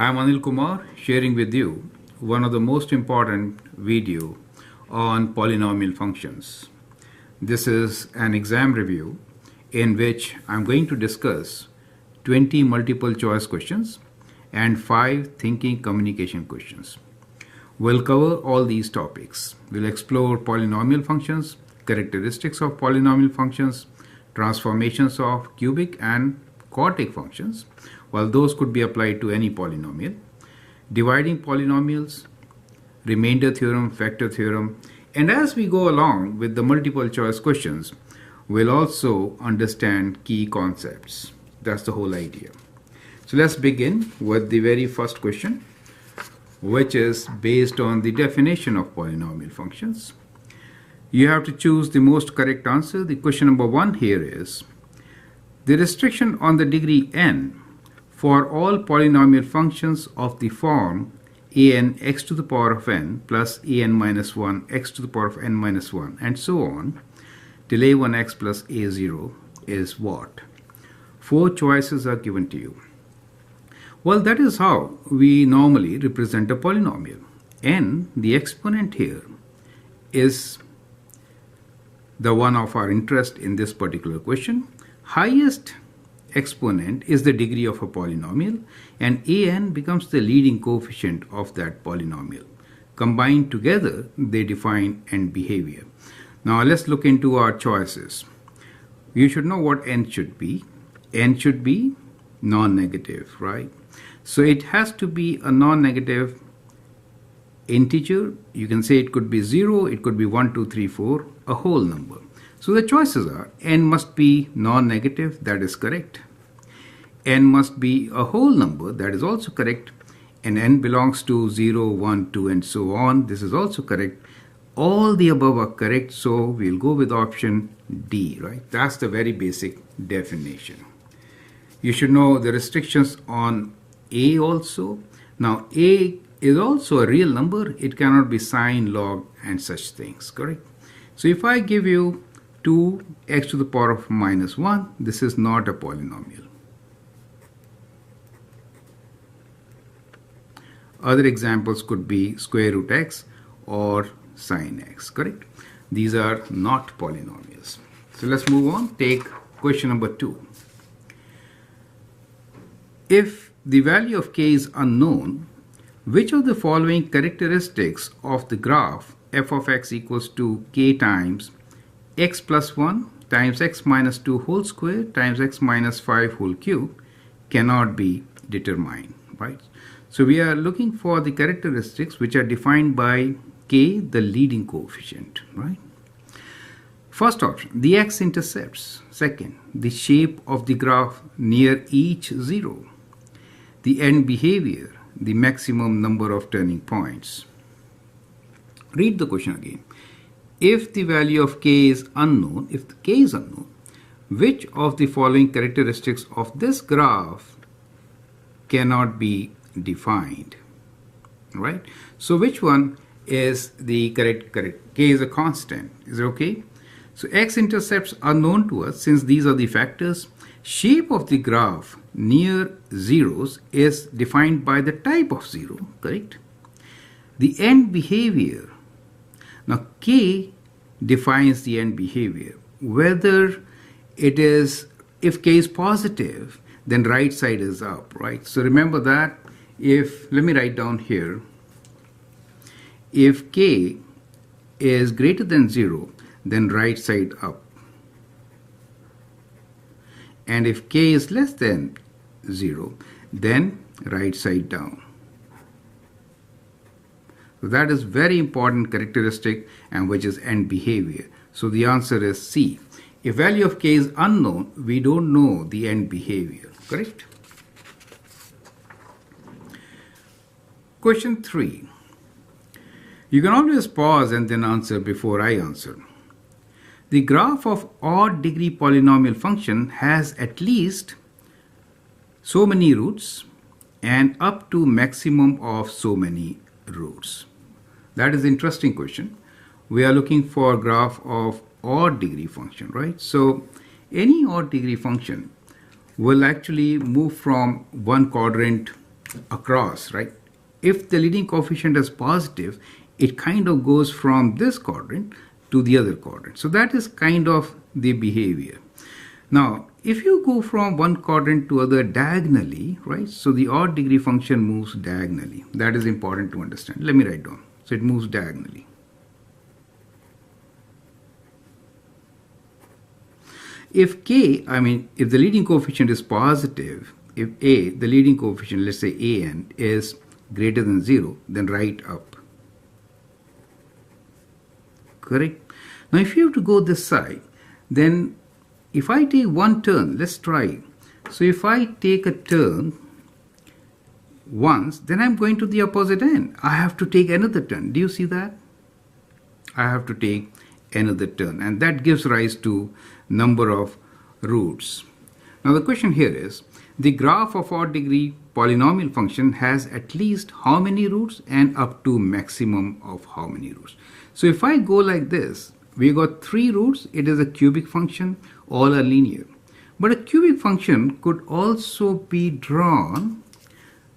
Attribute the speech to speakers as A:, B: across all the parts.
A: I'm Anil Kumar sharing with you one of the most important video on polynomial functions. This is an exam review in which I'm going to discuss 20 multiple choice questions and 5 thinking communication questions. We'll cover all these topics. We'll explore polynomial functions, characteristics of polynomial functions, transformations of cubic and quartic functions, while those could be applied to any polynomial, dividing polynomials, remainder theorem, factor theorem, and as we go along with the multiple choice questions, we'll also understand key concepts. That's the whole idea. So let's begin with the very first question, which is based on the definition of polynomial functions. You have to choose the most correct answer. The question number 1 here is, the restriction on the degree n for all polynomial functions of the form an x to the power of n plus an minus 1 x to the power of n minus 1 and so on till a1x plus a0 is what? 4 choices are given to you. Well, that is how we normally represent a polynomial. N, the exponent here, is the one of our interest in this particular question. Highest exponent is the degree of a polynomial, and an becomes the leading coefficient of that polynomial. Combined together, they define end behavior. Now let's look into our choices. You should know what n should be. N should be non-negative, right? So it has to be a non-negative integer. You can say it could be 0, it could be 1, 2, 3, 4, a whole number. So the choices are n must be non-negative, that is correct. N must be a whole number, that is also correct. And n belongs to 0, 1, 2 and so on. This is also correct. All the above are correct, so we'll go with option D, right? That's the very basic definition. You should know the restrictions on A also. Now A is also a real number. It cannot be sine, log and such things, correct? So if I give you 2x to the power of minus 1, this is not a polynomial. Other examples could be square root x or sine x, correct? These are not polynomials. So let's move on. Take question number 2. If the value of k is unknown, which of the following characteristics of the graph f of x equals to k times x plus 1 times x minus 2 whole square times x minus 5 whole cube cannot be determined, right? So we are looking for the characteristics which are defined by k, the leading coefficient, right? First option, the x-intercepts. Second, the shape of the graph near each 0. The end behavior, the maximum number of turning points. Read the question again. If the value of k is unknown, if the k is unknown, which of the following characteristics of this graph cannot be defined, right? So which one is the correct? K is a constant. Is it okay? So x-intercepts are known to us since these are the factors. Shape of the graph near zeros is defined by the type of 0, correct? The end behavior. Now k defines the end behavior. Whether it is, if k is positive, then right side is up, right? So remember that. If, let me write down here, if k is greater than 0, then right side up. And if k is less than 0, then right side down. So that is very important characteristic, and which is end behavior. So the answer is C. If value of k is unknown, we don't know the end behavior, correct? Question 3. You can always pause and then answer before I answer. The graph of odd degree polynomial function has at least so many roots and up to maximum of so many roots. That is an interesting question. We are looking for a graph of odd degree function, right? So any odd degree function will actually move from one quadrant across, right? If the leading coefficient is positive, it kind of goes from this quadrant to the other quadrant. So that is kind of the behavior. Now, if you go from one quadrant to other diagonally, right? So the odd degree function moves diagonally. That is important to understand. Let me write down. So it moves diagonally. If k, if the leading coefficient is positive, if a, the leading coefficient, let's say an, is greater than 0, then write up. Correct? Now, if you have to go this side, then if I take one turn, let's try. So if I take a turn once, then I'm going to the opposite end. I have to take another turn. Do you see that? I have to take another turn, and that gives rise to number of roots. Now the question here is, the graph of odd degree polynomial function has at least how many roots and up to maximum of how many roots. So if I go like this, we got 3 roots. It is a cubic function, all are linear. But a cubic function could also be drawn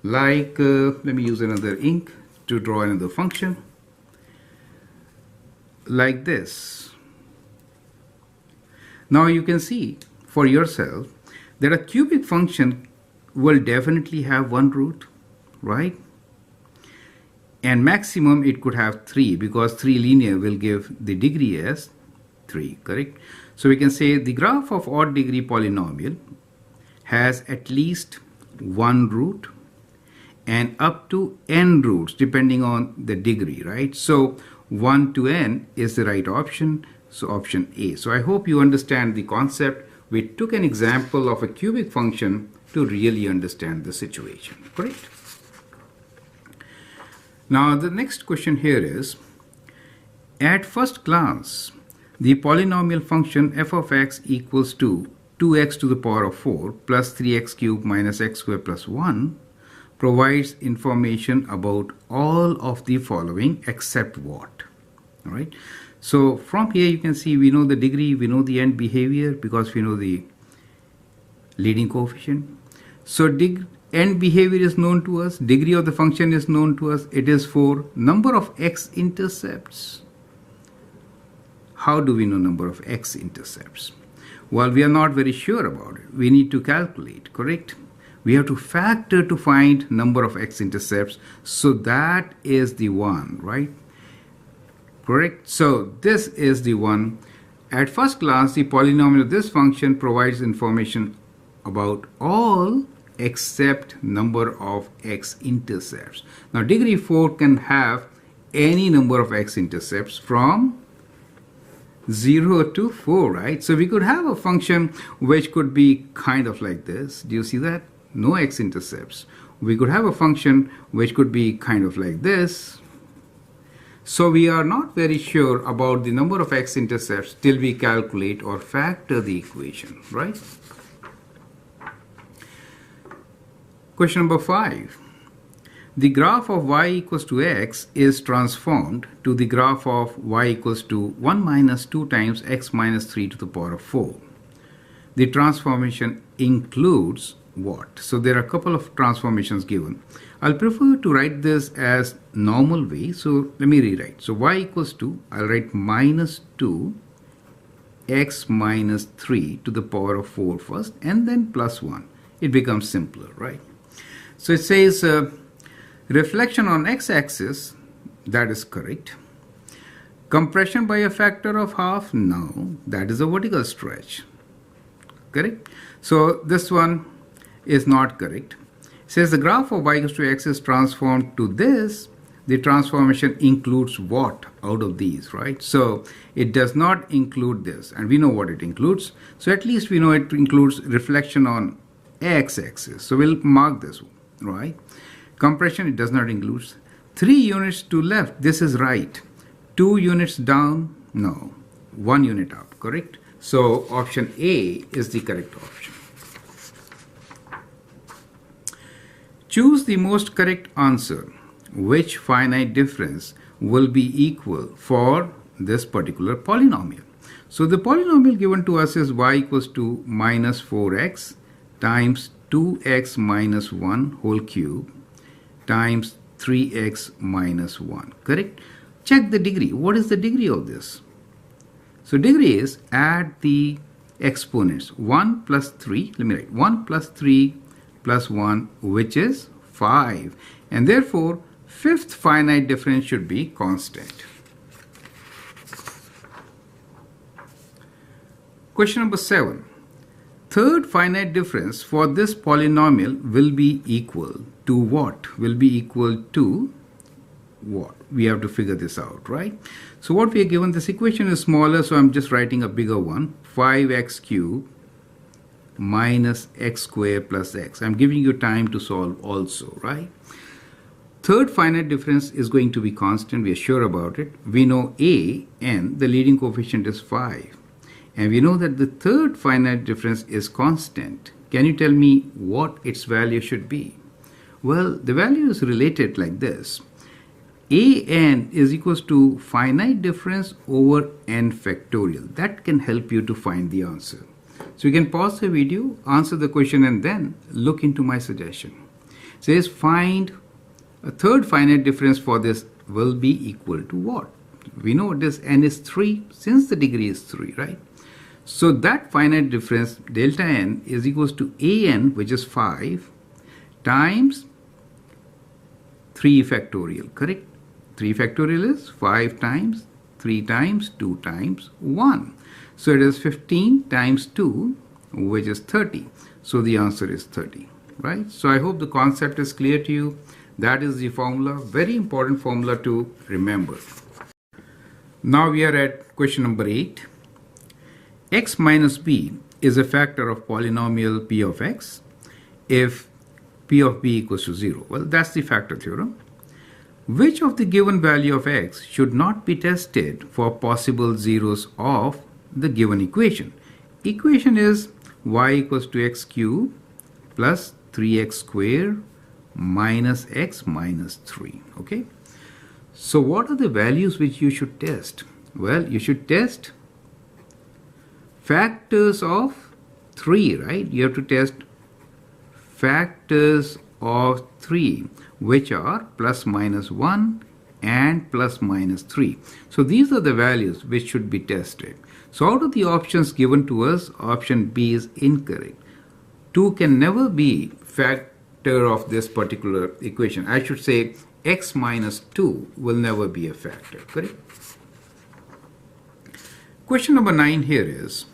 A: like, let me use another ink to draw another function, like this. Now you can see for yourself that a cubic function will definitely have 1 root, right? And maximum it could have 3, because 3 linear will give the degree as 3, correct? So we can say the graph of odd degree polynomial has at least 1 root and up to n roots depending on the degree, right? So 1 to n is the right option, so option A. So I hope you understand the concept. We took an example of a cubic function to really understand the situation, correct? Now the next question here is, at first glance, the polynomial function f of x equals to 2x to the power of 4 plus 3x cubed minus x squared plus 1 provides information about all of the following except what? All right. So from here you can see we know the degree, we know the end behavior because we know the leading coefficient. So end behavior is known to us, degree of the function is known to us. It is for number of x-intercepts. How do we know number of x-intercepts? Well, we are not very sure about it. We need to calculate, correct? We have to factor to find number of x-intercepts. So that is the one, right? Correct? So this is the one. At first glance, the polynomial of this function provides information about all except number of x-intercepts. Now degree 4 can have any number of x-intercepts from 0 to 4, right? So we could have a function which could be kind of like this. Do you see that? No x-intercepts. We could have a function which could be kind of like this. So we are not very sure about the number of x-intercepts till we calculate or factor the equation, right? Question number 5. The graph of y equals to x is transformed to the graph of y equals to 1 minus 2 times x minus 3 to the power of 4. The transformation includes what? So there are a couple of transformations given. I'll prefer to write this as normal way. So let me rewrite. So y equals to, I'll write minus 2 x minus 3 to the power of 4 first and then plus 1. It becomes simpler, right? So it says reflection on x-axis, that is correct. Compression by a factor of half, no, that is a vertical stretch, correct? So this one is not correct. It says the graph of y equals to x is transformed to this. The transformation includes what out of these, right? So it does not include this, and we know what it includes. So at least we know it includes reflection on x-axis. So we'll mark this one, right? Compression, it does not include. 3 units to left, this is right. 2 units down, no. 1 unit up, correct? So option A is the correct option. Choose the most correct answer. Which finite difference will be equal for this particular polynomial? So the polynomial given to us is y equals to minus 4x times 2x minus 1 whole cube times 3x minus 1. Correct? Check the degree. What is the degree of this? So degree is add the exponents. 1 plus 3, let me write 1 plus 3 plus 1, which is 5. And therefore, fifth finite difference should be constant. Question number 7. Third finite difference for this polynomial will be equal to what? Will be equal to what? We have to figure this out, right? So what we are given, this equation is smaller, so I'm just writing a bigger one. 5x cubed minus x squared plus x. I'm giving you time to solve also, right? Third finite difference is going to be constant. We are sure about it. We know a, and the leading coefficient is 5. And we know that the third finite difference is constant. Can you tell me what its value should be? Well, the value is related like this. An is equals to finite difference over n factorial. That can help you to find the answer. So you can pause the video, answer the question, and then look into my suggestion. It says find a third finite difference for this will be equal to what? We know this n is 3 since the degree is 3, right? So that finite difference delta n is equals to an, which is 5, times 3 factorial, correct? 3 factorial is 5 times 3 times 2 times 1. So it is 15 times 2, which is 30. So the answer is 30, right? So I hope the concept is clear to you. That is the formula, very important formula to remember. Now we are at question number 8. X minus b is a factor of polynomial p of x if p of b equals to 0. Well, that's the factor theorem. Which of the given value of x should not be tested for possible zeros of the given equation? Equation is y equals to x cubed plus 3x squared minus x minus 3. Okay. So what are the values which you should test? Well, you should test factors of 3, right? You have to test factors of 3, which are plus minus 1 and plus minus 3. So these are the values which should be tested. So out of the options given to us, option B is incorrect. 2 can never be factor of this particular equation. I should say x minus 2 will never be a factor, correct? Question number 9 here is,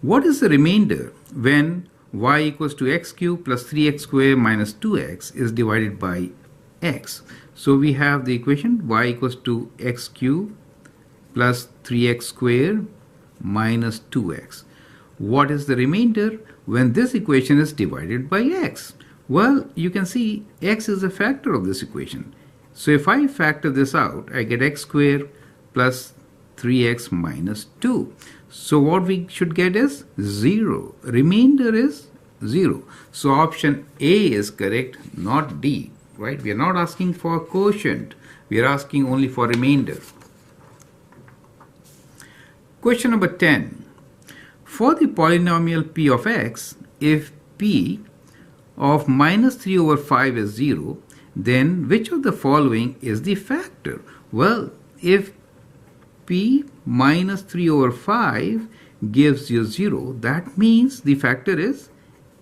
A: what is the remainder when y equals to x cubed plus 3x squared minus 2x is divided by x? So we have the equation y equals to x cubed plus 3x squared minus 2x. What is the remainder when this equation is divided by x? Well, you can see x is a factor of this equation. So if I factor this out, I get x squared plus 3x minus 2. So what we should get is 0. Remainder is 0. So option A is correct, not D, right? We are not asking for quotient. We are asking only for remainder. Question number 10. For the polynomial p of x, if p of minus 3 over 5 is 0, then which of the following is the factor? Well, if p minus 3 over 5 gives you 0, that means the factor is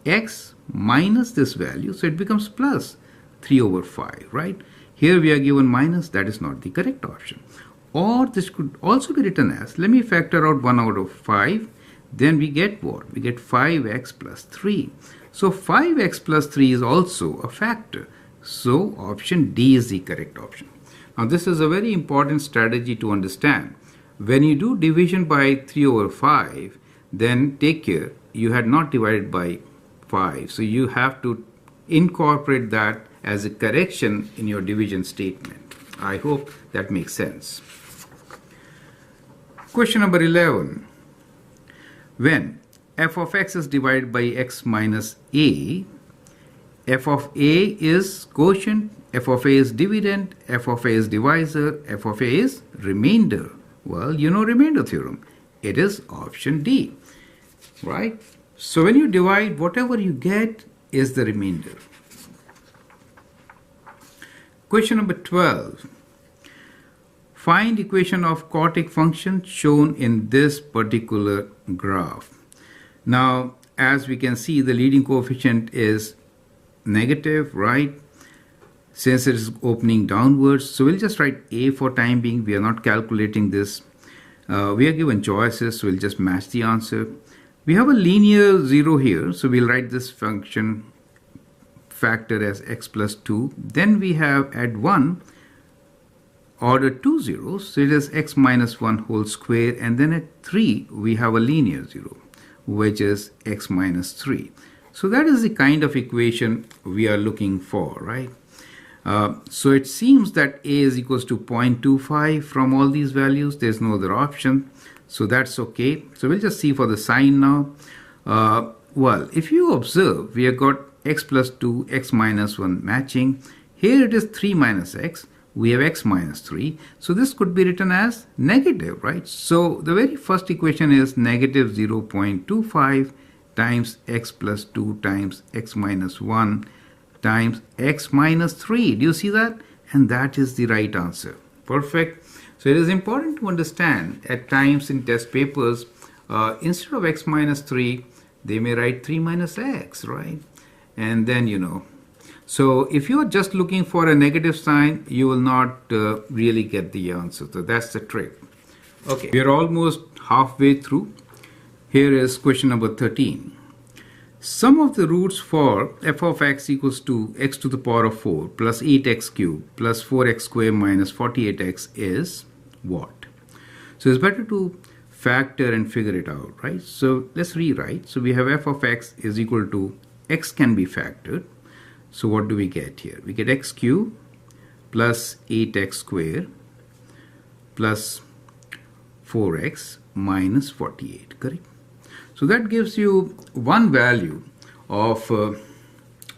A: x minus this value, so it becomes plus 3 over 5, right? Here we are given minus, that is not the correct option. Or this could also be written as, let me factor out 1 out of 5, then we get what? We get 5x plus 3. So 5x plus 3 is also a factor. So option D is the correct option. Now this is a very important strategy to understand. When you do division by 3 over 5, then take care, you had not divided by 5. So you have to incorporate that as a correction in your division statement. I hope that makes sense. Question number 11. When f of x is divided by x minus a, f of a is quotient, f of a is dividend, f of a is divisor, f of a is remainder. Well, you know remainder theorem. It is option D, right? So when you divide, whatever you get is the remainder. Question number 12. Find equation of quartic function shown in this particular graph. Now, as we can see, the leading coefficient is negative, right? Since it is opening downwards, so we'll just write A for time being. We are not calculating this. We are given choices, so we'll just match the answer. We have a linear 0 here, so we'll write this function factor as x plus 2. Then we have at 1 order 2 zeros, so it is x minus 1 whole square, and then at 3 we have a linear 0, which is x minus 3. So that is the kind of equation we are looking for, right? So it seems that A is equals to 0.25 from all these values. There's no other option, so that's okay. So we'll just see for the sign now. Well, if you observe, we have got x plus 2, x minus 1 matching. Here it is 3 minus x. We have x minus 3. So this could be written as negative, right? So the very first equation is negative 0.25 times x plus 2 times x minus 1 times x minus 3. Do you see that? And that is the right answer. Perfect. So it is important to understand at times in test papers, instead of x minus 3, they may write 3 minus x, right? And then, so if you are just looking for a negative sign, you will not really get the answer. So that's the trick. Okay, we are almost halfway through. Here is question number 13. Sum of the roots for f of x equals to x to the power of 4 plus 8x cubed plus 4x squared minus 48x is what? So it's better to factor and figure it out, right? So let's rewrite. So we have f of x is equal to x can be factored. So what do we get here? We get x cubed plus 8x squared plus 4x minus 48, correct? So that gives you one value of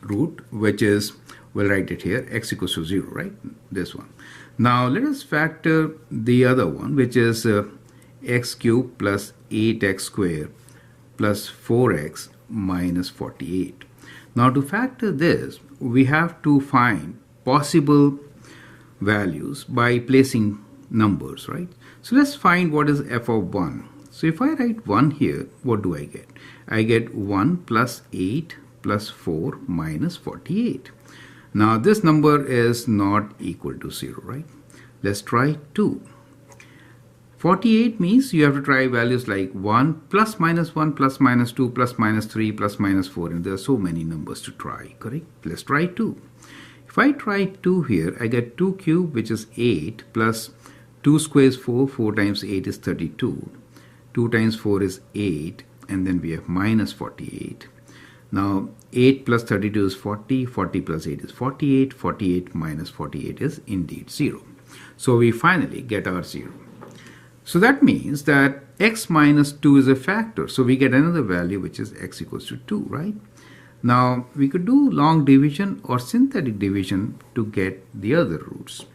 A: root, which is, we'll write it here, x equals to 0, right? This one. Now let us factor the other one, which is x cubed plus 8x squared plus 4x minus 48. Now to factor this, we have to find possible values by placing numbers, right? So let's find what is f of 1. So if I write 1 here, what do I get? I get 1 plus 8 plus 4 minus 48. Now this number is not equal to 0, right? Let's try 2. 48 means you have to try values like 1 plus minus 1 plus minus 2 plus minus 3 plus minus 4, and there are so many numbers to try, correct? Let's try 2. If I try 2 here, I get 2 cubed, which is 8, plus 2 squares 4, 4 times 8 is 32. 2 times 4 is 8, and then we have minus 48. Now 8 plus 32 is 40, 40 plus 8 is 48, 48 minus 48 is indeed 0. So we finally get our 0. So that means that x minus 2 is a factor. So we get another value, which is x equals to 2, right? Now we could do long division or synthetic division to get the other roots.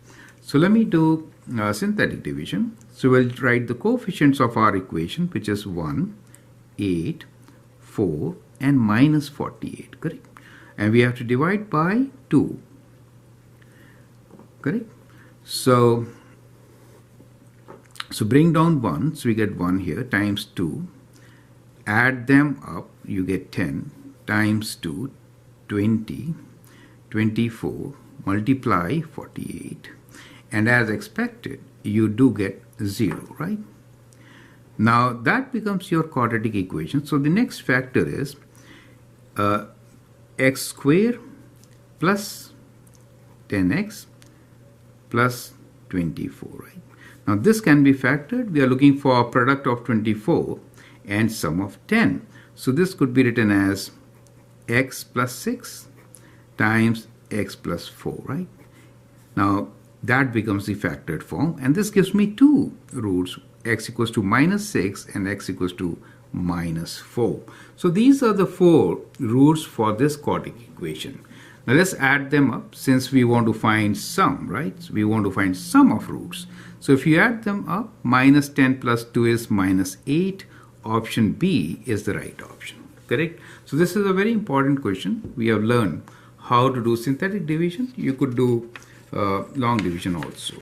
A: So let me do synthetic division. So we'll write the coefficients of our equation, which is 1, 8, 4, and minus 48, correct? And we have to divide by 2, correct? So bring down 1, so we get 1 here, times 2. Add them up, you get 10, times 2, 20, 24, multiply 48. And as expected, you do get 0, right? Now that becomes your quadratic equation. So the next factor is x squared plus 10x plus 24, right? Now this can be factored. We are looking for a product of 24 and sum of 10. So this could be written as x plus 6 times x plus 4, right? Now that becomes the factored form, and this gives me two roots, x equals to minus 6 and x equals to minus 4. So these are the 4 roots for this quadratic equation. Now let's add them up, since we want to find sum, right? So we want to find sum of roots. So if you add them up, minus 10 plus 2 is minus 8. Option B is the right option, correct? So this is a very important question. We have learned how to do synthetic division. You could do long division also.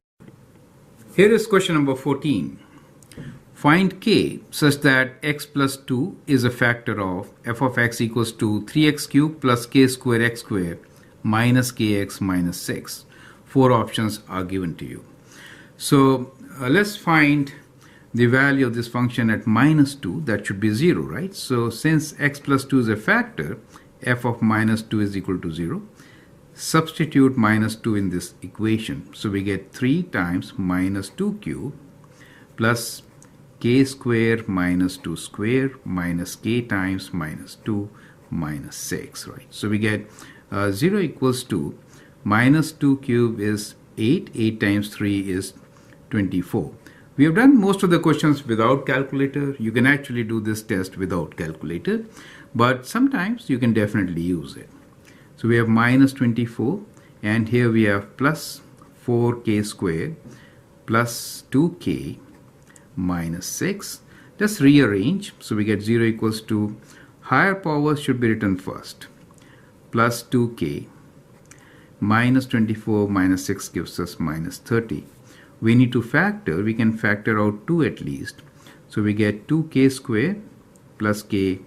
A: Here is question number 14. Find k such that x plus 2 is a factor of f of x equals to 3x cubed plus k square x square minus kx minus 6. 4 options are given to you. So let's find the value of this function at minus 2. That should be 0, right? So since x plus 2 is a factor, f of minus 2 is equal to 0. Substitute minus 2 in this equation. So we get 3 times minus 2 cubed plus k square minus 2 square minus k times minus 2 minus 6, right? So we get 0 equals to minus 2 cube is 8. 8 times 3 is 24. We have done most of the questions without calculator. You can actually do this test without calculator, but sometimes you can definitely use it. So we have minus 24, and here we have plus 4k squared plus 2k minus 6. Just rearrange. So we get 0 equals to, higher powers should be written first, plus 2k minus 24 minus 6 gives us minus 30. We need to factor. We can factor out 2 at least. So we get 2k squared plus k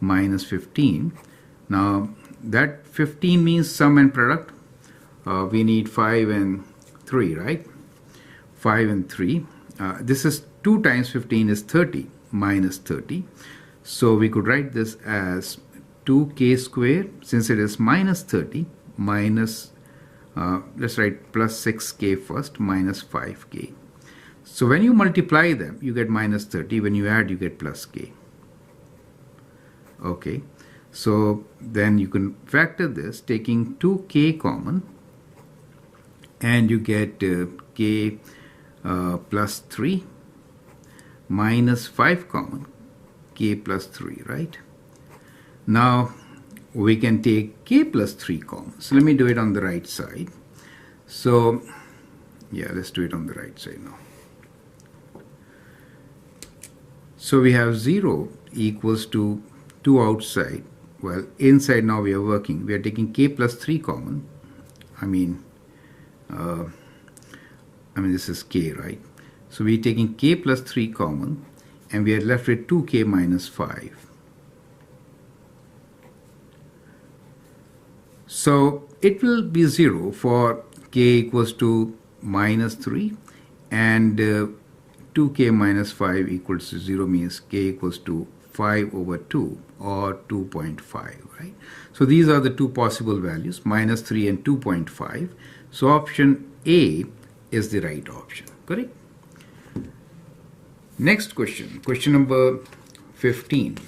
A: minus 15. Now that 15 means sum and product. We need 5 and 3, right? 5 and 3. This is 2 times 15 is 30 minus 30. So we could write this as 2k squared, since it is minus 30, minus, let's write plus 6k first, minus 5k. So when you multiply them, you get minus 30. When you add, you get plus k. Okay. So then you can factor this, taking 2k common, and you get k plus 3 minus 5 common, k plus 3, right? Now we can take k plus 3 common. So let me do it on the right side. So yeah, let's do it on the right side now. So we have 0 equals to 2 outside. Well, inside now we are working. We are taking k plus 3 common. I mean this is k, right? So we are taking k plus 3 common, and we are left with 2k minus 5. So it will be 0 for k equals to minus 3, and 2k minus 5 equals to 0 means k equals to 5 over 2 or 2.5, right? So these are the two possible values, minus 3 and 2.5. So option A is the right option, correct? Next question, question number 15.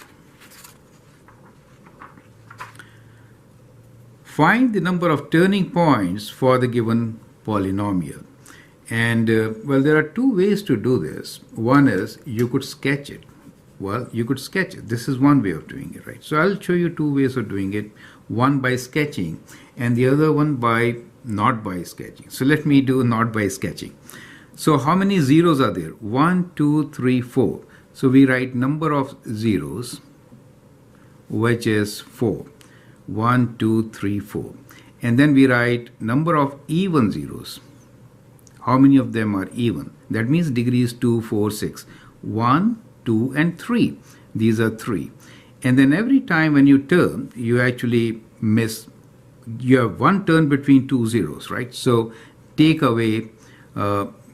A: Find the number of turning points for the given polynomial. And well, there are two ways to do this. One is you could sketch it. Well, you could sketch it. This is one way of doing it, right? So I'll show you two ways of doing it. One by sketching, and the other one by not by sketching. So let me do not by sketching. So how many zeros are there? 1, 2, 3, 4. So we write number of zeros, which is 4. 1, 2, 3, 4. And then we write number of even zeros. How many of them are even? That means degree is 2, 4, 6. 1, 2, and 3. These are 3. And then every time when you turn, you actually miss. You have one turn between two zeros, right? So take away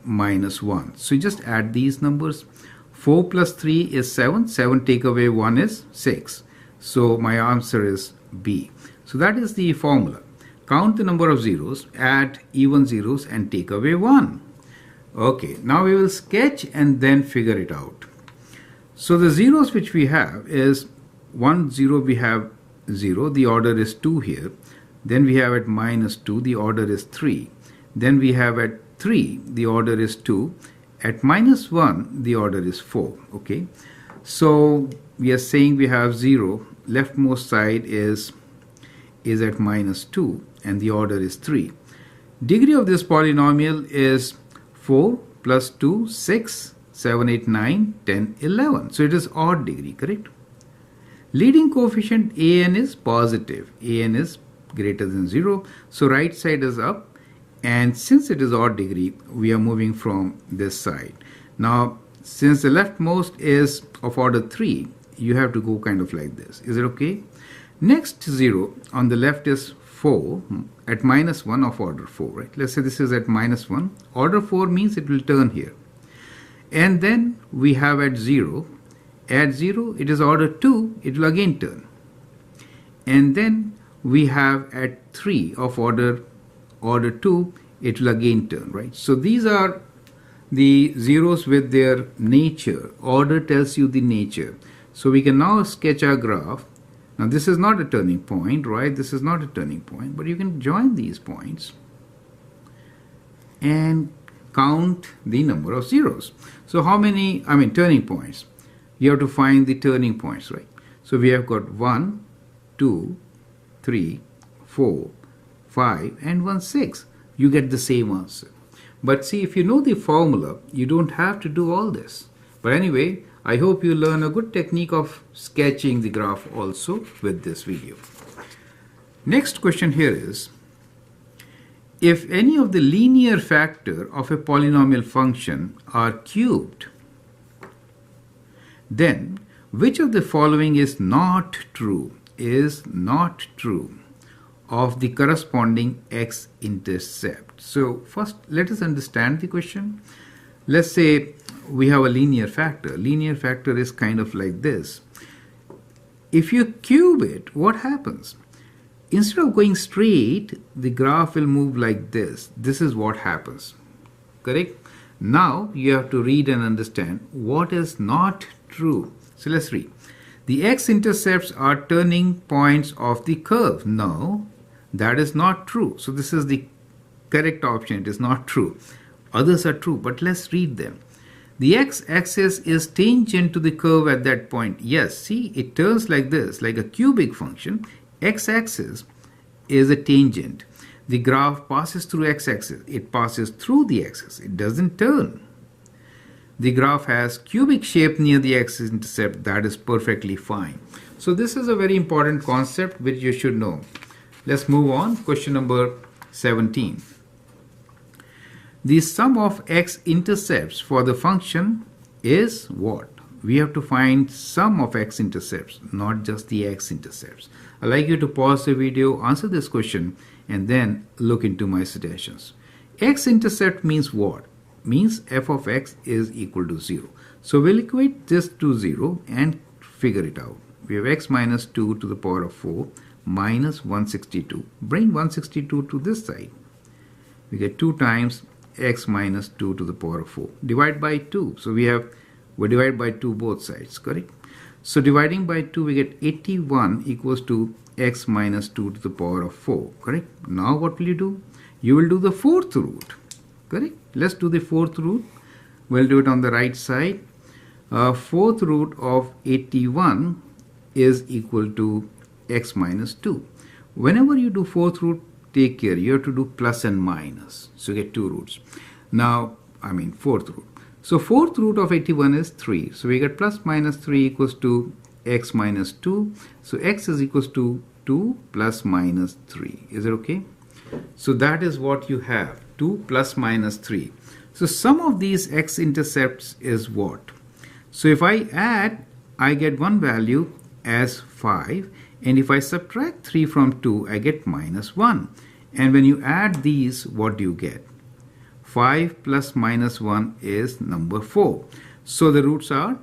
A: minus 1. So you just add these numbers. 4 plus 3 is 7. 7 take away 1 is 6. So my answer is B. So that is the formula. Count the number of zeros, add even zeros, and take away 1. Okay, now we will sketch and then figure it out. So the zeros which we have is 1, 0, we have 0. The order is 2 here. Then we have at minus 2, the order is 3. Then we have at 3, the order is 2. At minus 1, the order is 4. Okay, so we are saying we have 0. Leftmost side is at minus 2, and the order is 3. Degree of this polynomial is 4 plus 2, 6, 7, 8, 9, 10, 11. So it is odd degree, correct? Leading coefficient an is positive. An is greater than 0. So right side is up, And since it is odd degree, we are moving from this side. Now, since the leftmost is of order 3, you have to go kind of like this. Is it okay? Next 0 on the left is 4 at minus 1 of order 4, right? Let's say this is at minus 1. Order 4 means it will turn here. And then we have at 0. At 0, it is order 2, it will again turn. And then we have at 3 of order 2, it will again turn, right? So these are the zeros with their nature. Order tells you the nature. So we can now sketch our graph. Now this is not a turning point, right? This is not a turning point, but you can join these points and count the number of zeros. So how many, turning points? You have to find the turning points, right? So we have got 1, 2, 3, 4, 5, and 1, 6. You get the same answer. But see, if you know the formula, you don't have to do all this. But anyway, I hope you learn a good technique of sketching the graph also with this video. Next question here is, if any of the linear factor of a polynomial function are cubed, then which of the following is not true? Is not true of the corresponding x-intercept. So first let us understand the question. Let's say we have a linear factor. Linear factor is kind of like this. If you cube it, what happens? Instead of going straight, the graph will move like this. This is what happens. Correct? Now you have to read and understand what is not true. So let's read. The x-intercepts are turning points of the curve. No, that is not true. So this is the correct option. It is not true. Others are true, but let's read them. The x-axis is tangent to the curve at that point. Yes, see, it turns like this, like a cubic function. X-axis is a tangent. The graph passes through x-axis. It passes through the axis. It doesn't turn. The graph has cubic shape near the x-intercept. That is perfectly fine. So this is a very important concept which you should know. Let's move on. Question number 17. The sum of x-intercepts for the function is what? We have to find sum of x-intercepts, not just the x-intercepts. I'd like you to pause the video, answer this question, and then look into my suggestions. X-intercept means what? Means f of x is equal to 0. So we'll equate this to 0 and figure it out. We have x minus 2 to the power of 4 minus 162. Bring 162 to this side. We get 2 times x minus 2 to the power of 4. Divide by 2. So we divide by 2 both sides, correct? So dividing by 2, we get 81 equals to x minus 2 to the power of 4, correct? Now what will you do? You will do the fourth root, correct? Let's do the fourth root. We'll do it on the right side. Fourth root of 81 is equal to x minus 2. Whenever you do fourth root, take care. You have to do plus and minus. So you get 2 roots. Now, fourth root. So fourth root of 81 is 3. So we get plus minus 3 equals to x minus 2. So x is equals to 2 plus minus 3. Is it okay? So that is what you have. 2 plus minus 3. So sum of these x-intercepts is what? So if I add, I get one value as 5. And if I subtract 3 from 2, I get minus 1. And when you add these, what do you get? 5 plus minus 1 is number 4. So the roots are,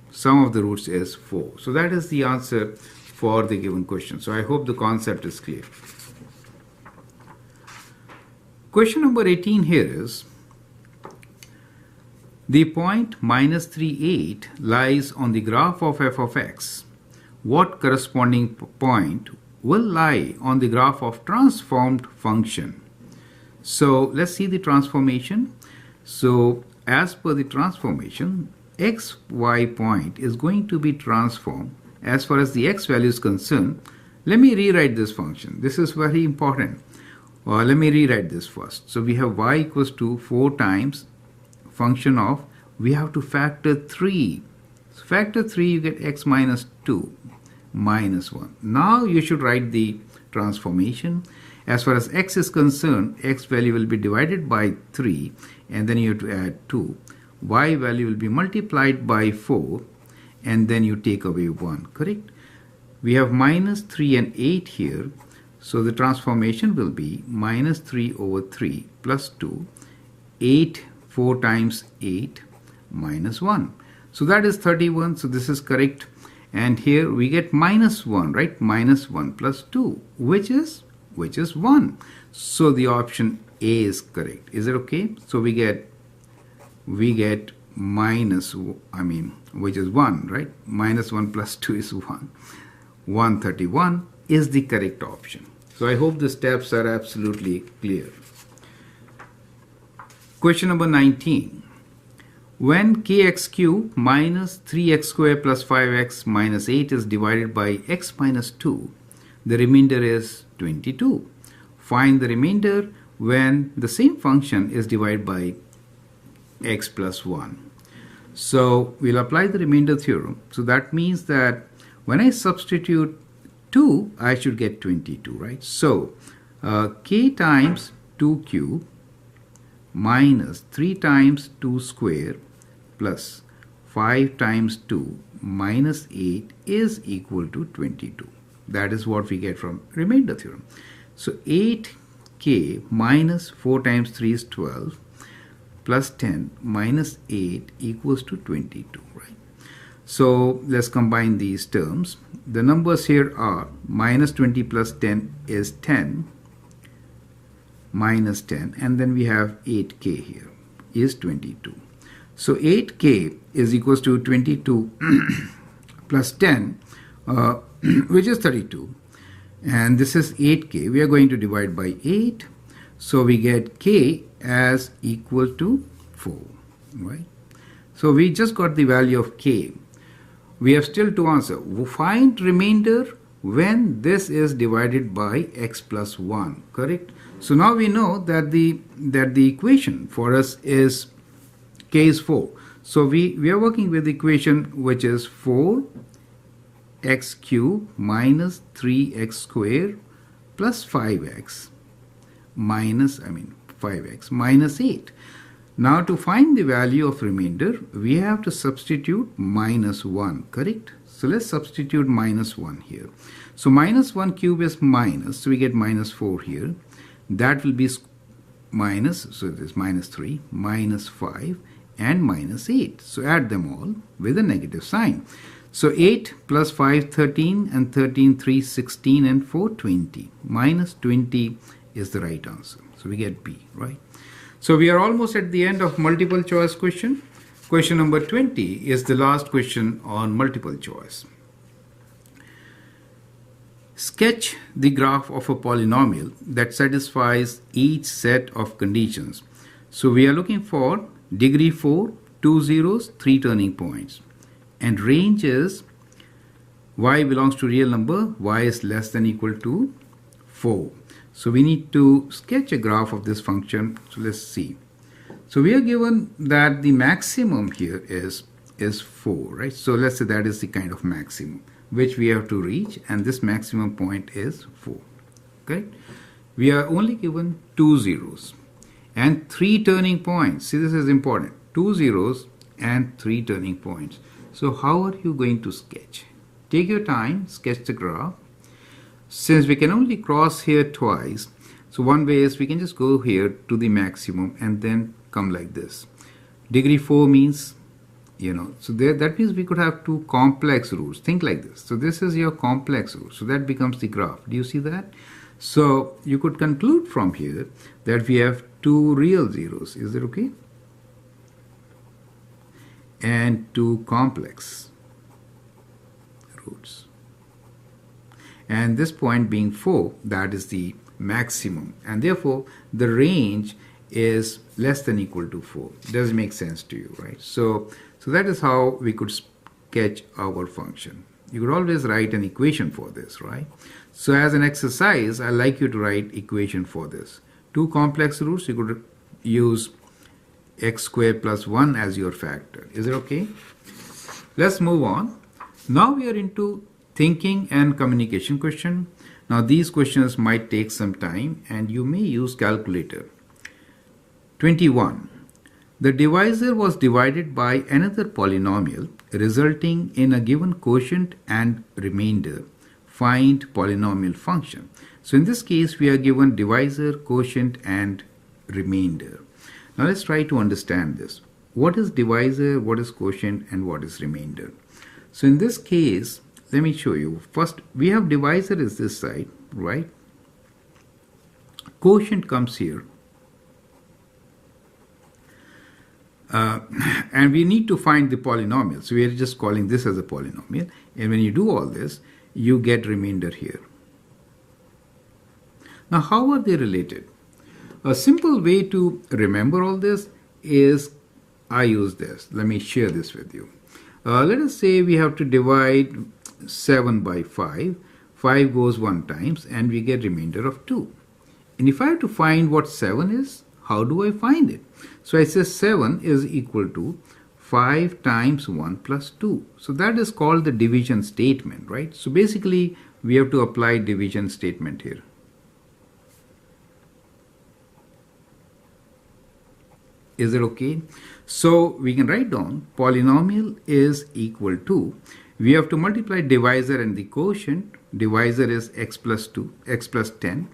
A: sum of the roots is 4. So that is the answer for the given question. So I hope the concept is clear. Question number 18 here is, the point minus 3, 8 lies on the graph of f of x. What corresponding point will lie on the graph of transformed function? So let's see the transformation. So as per the transformation, xy point is going to be transformed as far as the x value is concerned. Let me rewrite this function. This is very important. Let me rewrite this first. So we have y equals to 4 times function of, we have to factor 3. So factor 3, you get x minus 2 minus 1. Now you should write the transformation. As far as x is concerned, x value will be divided by 3 and then you have to add 2. Y value will be multiplied by 4 and then you take away 1, correct? We have minus 3 and 8 here. So the transformation will be minus 3 over 3 plus 2. 8, 4 times 8 minus 1. So that is 31. So this is correct. And here we get minus 1, right? Minus 1 plus 2, which is 1. So the option A is correct. Is it okay? So we get minus, which is 1, right? Minus 1 plus 2 is 1. 131 is the correct option. So I hope the steps are absolutely clear. Question number 19. When kx cube minus 3x squared plus 5x minus 8 is divided by x minus 2, the remainder is 22. Find the remainder when the same function is divided by x plus 1. So we'll apply the remainder theorem. So that means that when I substitute 2, I should get 22, right? So k times 2 cube minus 3 times 2 square plus 5 times 2 minus 8 is equal to 22. That is what we get from remainder theorem. So 8k minus 4 times 3 is 12 plus 10 minus 8 equals to 22, right? So let's combine these terms. The numbers here are minus 20 plus 10 is 10 minus 10, and then we have 8k here is 22. So 8k is equals to 22 plus 10, which is 32. And this is 8k. We are going to divide by 8. So we get k as equal to 4, right? So we just got the value of k. We have still to answer. Find remainder when this is divided by x plus 1, correct? So now we know that the equation for us is k is 4. So we are working with the equation which is 4x cube minus 3x square plus 5x minus 5x minus 8. Now to find the value of remainder, we have to substitute minus 1, correct? So let's substitute minus 1 here. So minus 1 cube is minus, so we get minus 4 here. That will be minus, so it is minus 3, minus 5 and minus 8. So add them all with a negative sign. So 8 plus 5, 13, and 13, 3, 16, and 4, 20. Minus 20 is the right answer. So we get B, right? So we are almost at the end of multiple choice question. Question number 20 is the last question on multiple choice. Sketch the graph of a polynomial that satisfies each set of conditions. So we are looking for degree 4, 2 zeros, 3 turning points. And range is y belongs to real number, y is less than equal to 4. So we need to sketch a graph of this function. So let's see. So we are given that the maximum here is 4, right? So let's say that is the kind of maximum which we have to reach, and this maximum point is 4. Okay? We are only given 2 zeros and 3 turning points. See, this is important. 2 zeros and 3 turning points. So how are you going to sketch? Take your time, sketch the graph. Since we can only cross here twice, so one way is we can just go here to the maximum and then come like this. Degree 4 means, so that means we could have 2 complex roots. Think like this. So this is your complex root. So that becomes the graph. Do you see that? So you could conclude from here that we have 2 real zeros. Is that okay? And 2 complex roots. And this point being 4, that is the maximum. And therefore, the range is less than equal to 4. Does make sense to you, right? So that is how we could sketch our function. You could always write an equation for this, right? So as an exercise, I'd like you to write equation for this. 2 complex roots, you could use x squared plus 1 as your factor. Is it okay? Let's move on. Now we are into thinking and communication question. Now these questions might take some time and you may use calculator. 21. The divisor was divided by another polynomial resulting in a given quotient and remainder. Find polynomial function. So in this case we are given divisor, quotient and remainder. Now let's try to understand this. What is divisor, what is quotient and what is remainder? So in this case, let me show you. First we have divisor is this side, right? Quotient comes here. And we need to find the polynomial. So we are just calling this as a polynomial. And when you do all this, you get remainder here. Now, how are they related? A simple way to remember all this is I use this. Let me share this with you. Let us say we have to divide 7 by 5. 5 goes 1 times and we get remainder of 2. And if I have to find what 7 is, how do I find it? So I say 7 is equal to 5 times 1 plus 2. So that is called the division statement, right? So basically we have to apply division statement here. Is it okay? So we can write down polynomial is equal to, we have to multiply divisor and the quotient. Divisor is x plus 2, x plus 10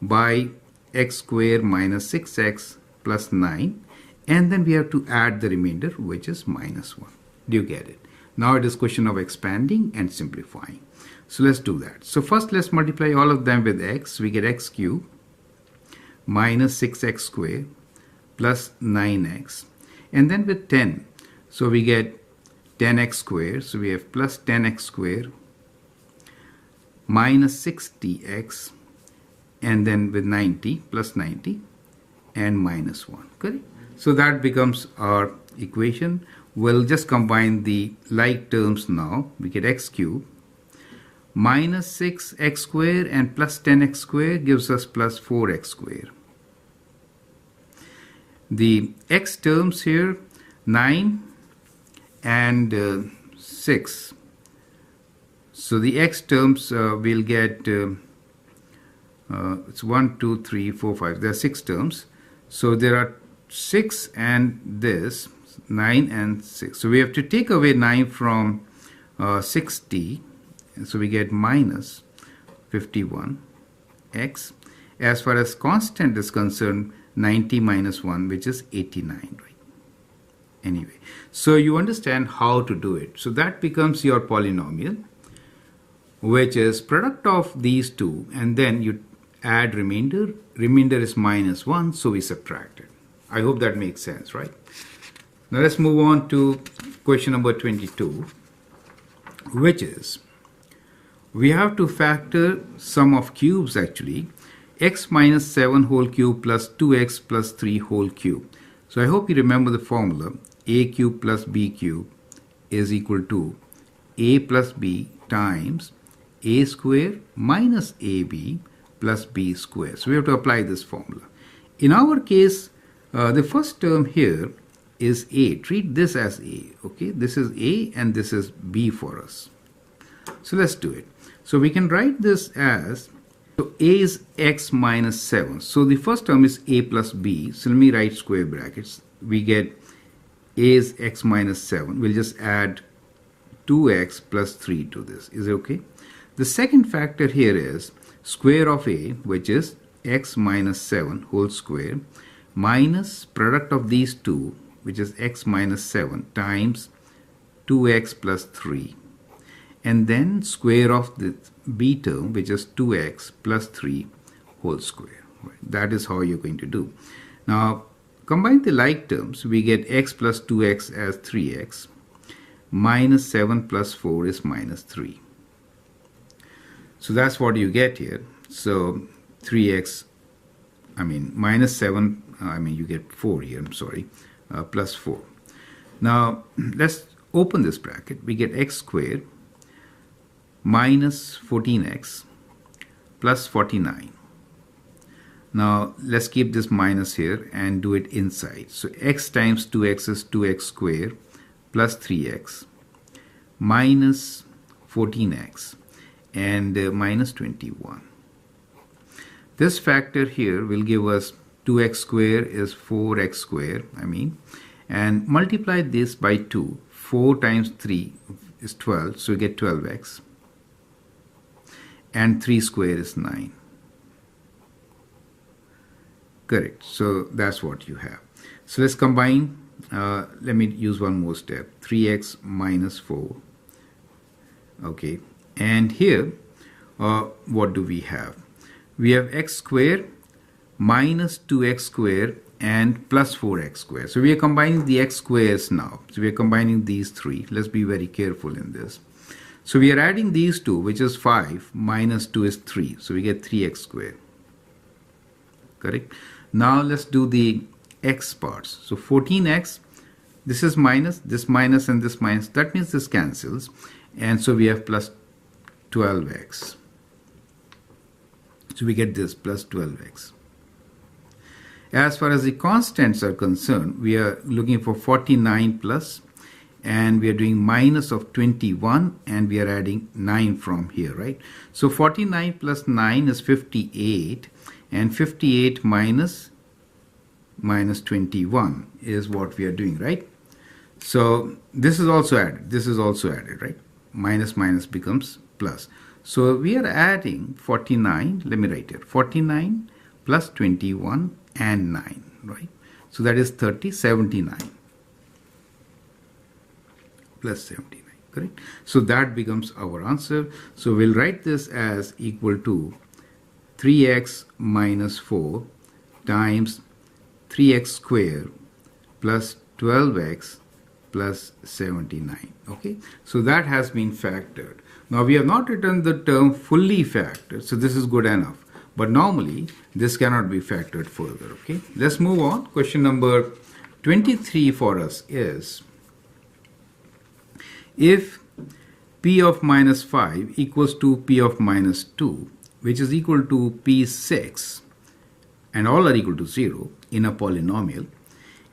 A: by x square minus 6x plus 9, and then we have to add the remainder, which is minus 1. Do you get it? Now it is question of expanding and simplifying. So let's do that. So first let's multiply all of them with x. We get x cubed minus 6x squared plus 9x, and then with 10. So we get 10x squared. So we have plus 10x squared minus 60x, and then with 90 plus 90 and minus 1. Correct? So that becomes our equation. We'll just combine the like terms now. We get x cubed minus 6x squared and plus 10x squared gives us plus 4x squared. The x terms here 9 and 6. So the x terms we'll get it's 1, 2, 3, 4, 5. There are 6 terms. So there are 6 and this 9 and 6. So we have to take away 9 from 60. And so we get minus 51x. As far as constant is concerned, 90 minus 1, which is 89. Right? Anyway, so you understand how to do it. So that becomes your polynomial, which is product of these two, and then you add remainder. Remainder is minus 1, so we subtract it. I hope that makes sense, right? Now let's move on to question number 22, which is we have to factor sum of cubes actually. X minus 7 whole cube plus 2x plus 3 whole cube. So I hope you remember the formula. A cube plus b cube is equal to a plus b times a square minus ab plus b square. So we have to apply this formula. In our case, the first term here is a. Treat this as a. Okay, this is a and this is b for us. So let's do it. So we can write this as, so a is x minus 7. So the first term is a plus b. So let me write square brackets. We get a is x minus 7. We'll just add 2x plus 3 to this. Is it okay? The second factor here is square of a, which is x minus 7 whole square, minus product of these two, which is x minus 7 times 2x plus 3, and then square of the b term, which is 2x plus 3 whole square. Right? That is how you're going to do. Now combine the like terms. We get x plus 2x as 3x, minus 7 plus 4 is minus 3. So that's what you get here. So 3x, minus 7, you get 4 here, I'm sorry, plus 4. Now let's open this bracket. We get x squared minus 14x plus 49. Now let's keep this minus here and do it inside. So x times 2x is 2x squared plus 3x minus 14x and minus 21. This factor here will give us 2x square is 4x square, and multiply this by 2. 4 times 3 is 12, so we get 12x. And 3 square is 9. Correct. So that's what you have. So let's combine. Let me use one more step. 3x minus 4. Okay. And here, what do we have? We have x square minus 2x square and plus 4x square. So we are combining the x squares now. So we are combining these three. Let's be very careful in this. So we are adding these two, which is 5 minus 2 is 3. So we get 3x squared. Correct? Now let's do the x parts. So 14x, this is minus, this minus, and this minus. That means this cancels. And so we have plus 12x. So we get this plus 12x. As far as the constants are concerned, we are looking for 49 plus, and we are doing minus of 21, and we are adding 9 from here, right? So 49 plus 9 is 58, and 58 minus 21 is what we are doing, right? So this is also added. This is also added, right? Minus minus becomes plus. So we are adding 49. Let me write here. 49 plus 21 and 9, right? So that is 30, 79. Plus 79, correct? So that becomes our answer. So we'll write this as equal to 3x minus 4 times 3x squared plus 12x plus 79. Okay, so that has been factored. Now we have not written the term fully factored, so this is good enough. But normally this cannot be factored further. Okay, let's move on. Question number 23 for us is, if p of minus 5 equals to p of minus 2, which is equal to p6, and all are equal to 0 in a polynomial,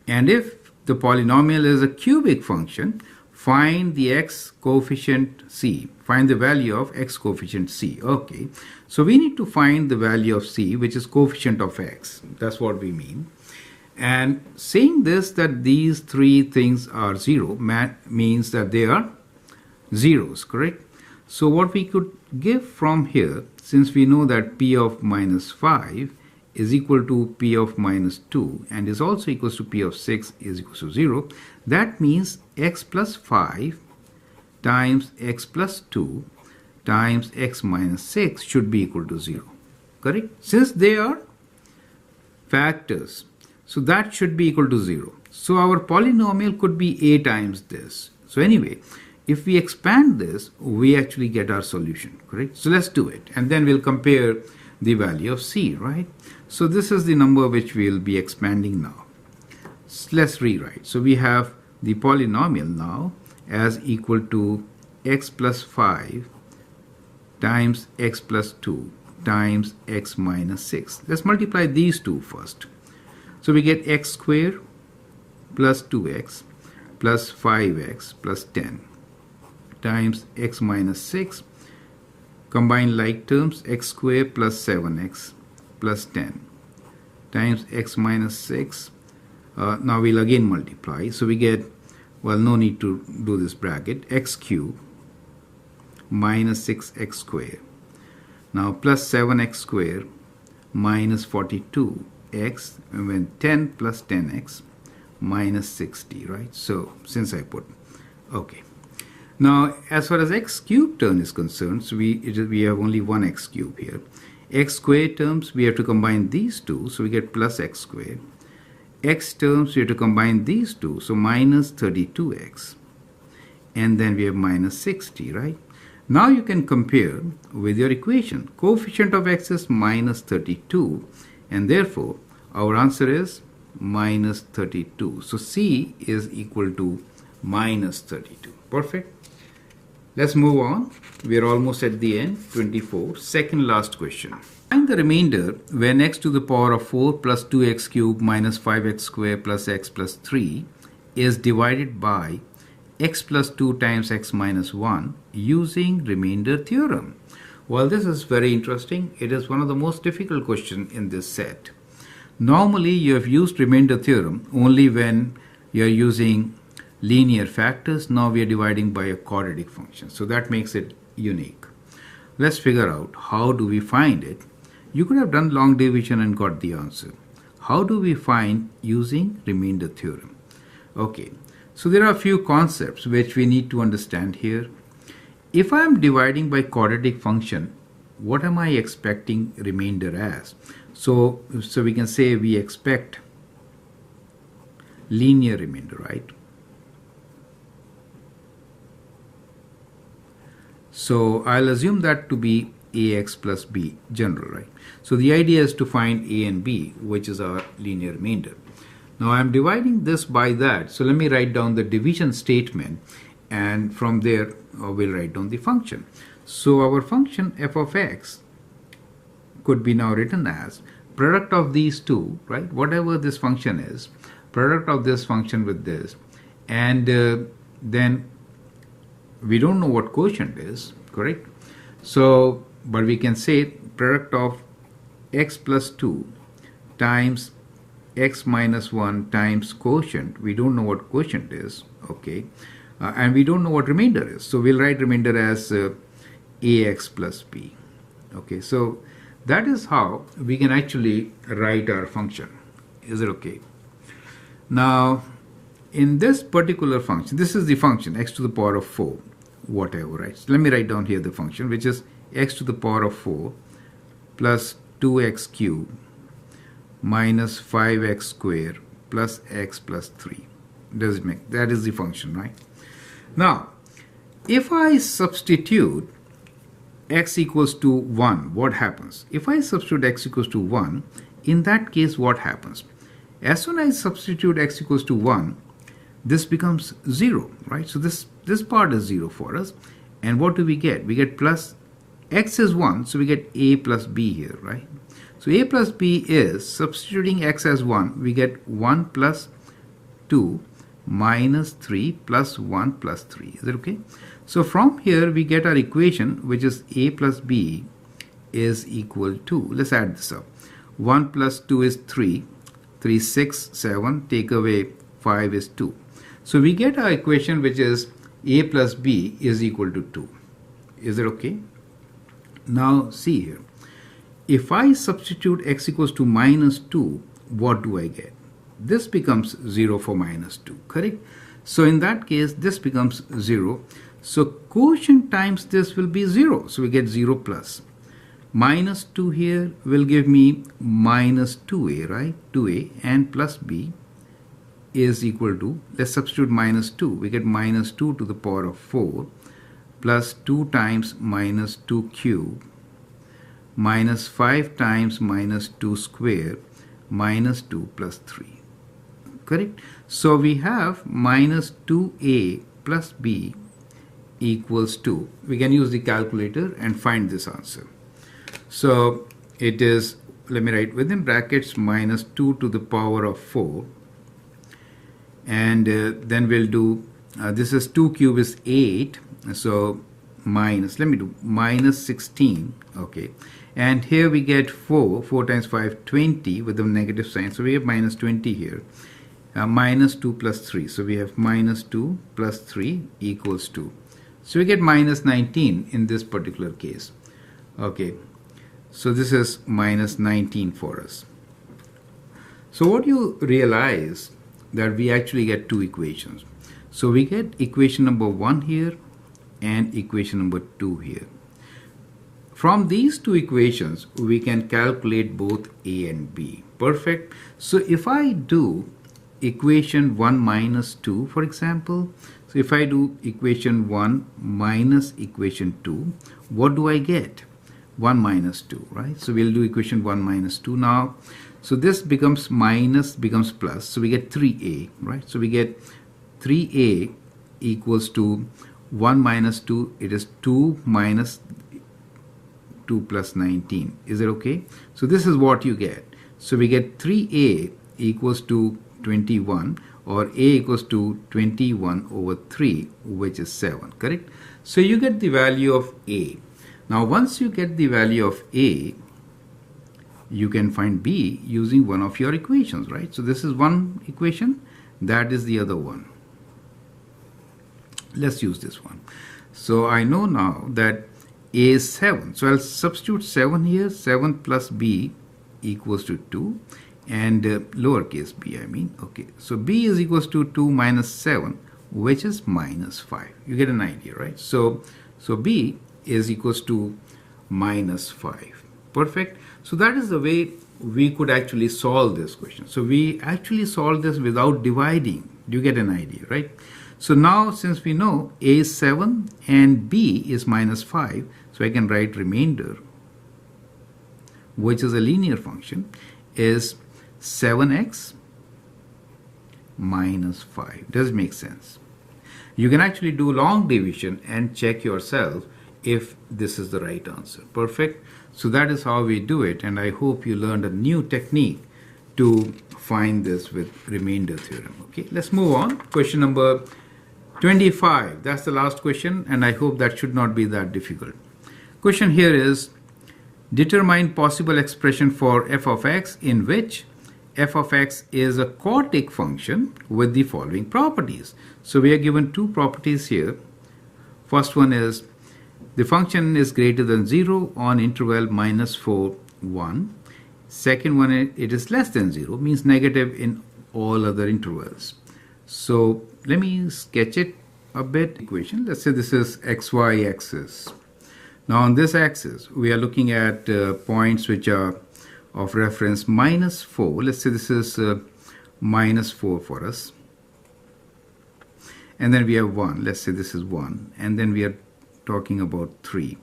A: and if the polynomial is a cubic function, find the x coefficient c. Find the value of x coefficient c. Okay, so we need to find the value of c, which is coefficient of x. That's what we mean. And saying this, that these three things are 0 means that they are zeros, correct? So what we could give from here, since we know that p of minus 5 is equal to p of minus 2 and is also equals to p of 6 is equal to 0, that means x plus 5 times x plus 2 times x minus 6 should be equal to 0, correct? Since they are factors, so that should be equal to 0. So our polynomial could be a times this. So anyway, if we expand this, we actually get our solution, correct? So let's do it, and then we'll compare the value of c, right? So this is the number which we'll be expanding now. So let's rewrite. So we have the polynomial now as equal to x plus 5 times x plus 2 times x minus 6. Let's multiply these two first. So we get x squared plus 2x plus 5x plus 10 times x minus 6. Combine like terms, x squared plus 7x plus 10 times x minus 6. Now we'll again multiply. So we get, well, no need to do this bracket, x cubed minus 6x squared. Now plus 7x squared minus 42x, and then 10 plus 10x minus 60, right? So since I put, okay. Now as far as x cubed term is concerned, so we have only one x cubed here. X squared terms, we have to combine these two, so we get plus x squared. X terms, we have to combine these two, so minus 32x. And then we have minus 60, right? Now you can compare with your equation. Coefficient of x is minus 32, and therefore our answer is minus 32. So c is equal to minus 32. Perfect. Let's move on. We are almost at the end. 24. Second last question. Find the remainder when x to the power of 4 plus 2x cubed minus 5x squared plus x plus 3 is divided by x plus 2 times x minus 1 using remainder theorem. Well, this is very interesting. It is one of the most difficult questions in this set. Normally, you have used remainder theorem only when you are using linear factors. Now we are dividing by a quadratic function. So that makes it unique. Let's figure out how do we find it. You could have done long division and got the answer. How do we find using remainder theorem? Okay, so there are a few concepts which we need to understand here. If I am dividing by quadratic function, what am I expecting remainder as? So we can say we expect linear remainder, right? So I'll assume that to be ax plus b general, right? So the idea is to find a and b, which is our linear remainder. Now I'm dividing this by that. So let me write down the division statement, and from there we'll write down the function. So our function f of x could be now written as product of these two, right? Whatever this function is, product of this function with this, and then we don't know what quotient is, correct? So, but we can say product of x plus 2 times x minus 1 times quotient. We don't know what quotient is, okay? And we don't know what remainder is. So we'll write remainder as ax plus b. Okay, so that is how we can actually write our function. Is it okay? Now, in this particular function, this is the function x to the power of 4, whatever, right? So let me write down here the function, which is x to the power of 4 plus 2x cubed minus 5x squared plus x plus 3. Does it make? That is the function, right? Now, if I substitute x equals to 1, what happens? If I substitute x equals to 1, in that case, what happens? As soon as I substitute x equals to 1, this becomes 0, right? So this part is 0 for us. And what do we get? We get plus x is 1, so we get a plus b here, right? So a plus b is, substituting x as 1, we get 1 plus 2 minus 3 plus 1 plus 3. Is that okay? So from here we get our equation, which is a plus b is equal to, let's add this up. 1 plus 2 is 3, 3, 6, 7, take away 5 is 2. So we get our equation, which is a plus b is equal to 2. Is it okay? Now see here. If I substitute x equals to minus 2, what do I get? This becomes 0 for minus 2, correct? So in that case, this becomes 0. So quotient times this will be 0. So we get 0 plus. Minus 2 here will give me minus 2a, right? 2a and plus b is equal to, let's substitute minus 2. We get minus 2 to the power of 4 plus 2 times minus 2 cubed minus 5 times minus 2 square minus 2 plus 3. Correct? So we have minus 2a plus b equals 2. We can use the calculator and find this answer. So it is, let me write within brackets, minus 2 to the power of 4. And then we'll do, this is 2 cube is 8. So minus, let me do minus 16. Okay. And here we get 4 times 5, 20 with the negative sign. So we have minus 20 here. Minus 2 plus 3. So we have minus 2 plus 3 equals 2. So we get minus 19 in this particular case. Okay. So this is minus 19 for us. So what you realize that we actually get two equations. So we get equation number 1 here and equation number 2 here. From these two equations, we can calculate both a and b. Perfect. So if I do equation 1 minus 2, for example, so if I do equation 1 minus equation 2, what do I get? 1 minus 2, right? So we'll do equation 1 minus 2 now. So this becomes minus, becomes plus. So we get 3a, right? So we get 3a equals to 1 minus 2. It is 2 minus 2 plus 19. Is it okay? So this is what you get. So we get 3a equals to 21, or a equals to 21 over 3, which is 7, correct? So you get the value of a. Now once you get the value of A, you can find B using one of your equations, right? So this is one equation, that is the other one. Let's use this one. So I know now that A is 7. So I'll substitute 7 here. 7 plus B equals to 2. And lowercase b, I mean. Okay. So B is equals to 2 minus 7, which is minus 5. You get an idea, right? So B is equals to minus 5. Perfect. So that is the way we could actually solve this question. So we actually solve this without dividing. Do you get an idea, right? So now since we know A is 7 and B is minus 5, so I can write remainder, which is a linear function, is 7x minus 5. Does make sense? You can actually do long division and check yourself if this is the right answer. Perfect. So that is how we do it, and I hope you learned a new technique to find this with remainder theorem. Okay, let's move on. Question number 25. That's the last question, and I hope that should not be that difficult. Question here is, determine possible expression for f of x in which f of x is a quartic function with the following properties. So we are given two properties here. First one is the function is greater than 0 on interval minus 4, 1. Second one, it is less than 0, means negative in all other intervals. So let me sketch it a bit. Equation. Let's say this is xy axis. Now on this axis, we are looking at points which are of reference minus 4. Let's say this is minus 4 for us. And then we have 1. Let's say this is 1. And then we are talking about 3.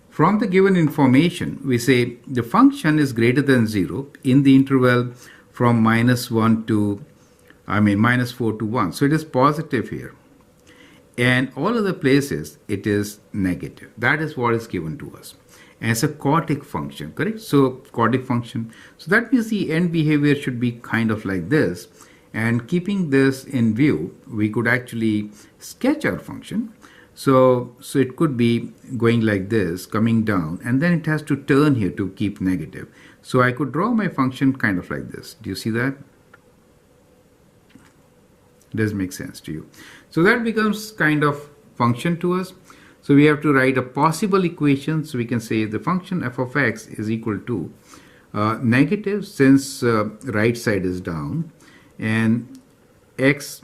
A: From the given information, we say the function is greater than 0 in the interval from minus 4 to 1. So it is positive here. And all other places, it is negative. That is what is given to us. And it's a quartic function, correct? So quartic function. So that means the end behavior should be kind of like this. And keeping this in view, we could actually sketch our function. So it could be going like this, coming down, and then it has to turn here to keep negative. So I could draw my function kind of like this. Do you see that? Does make sense to you? So that becomes kind of function to us. So we have to write a possible equation. So we can say the function f of x is equal to negative, since right side is down, and x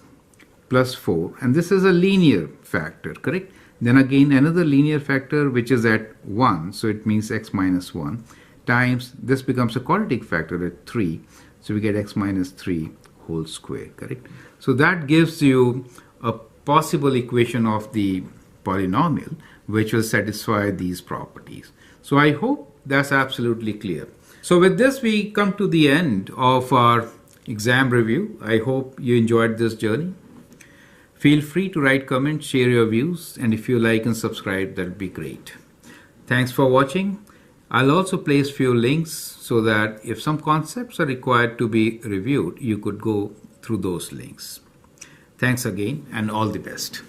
A: plus 4. And this is a linear factor, correct? Then again another linear factor which is at 1. So it means x minus 1 times, this becomes a quadratic factor at 3. So we get x minus 3 whole square, correct? So that gives you a possible equation of the polynomial which will satisfy these properties. So I hope that's absolutely clear. So with this we come to the end of our exam review. I hope you enjoyed this journey. Feel free to write comments, share your views, and if you like and subscribe, that would be great. Thanks for watching. I'll also place few links so that if some concepts are required to be reviewed, you could go through those links. Thanks again and all the best.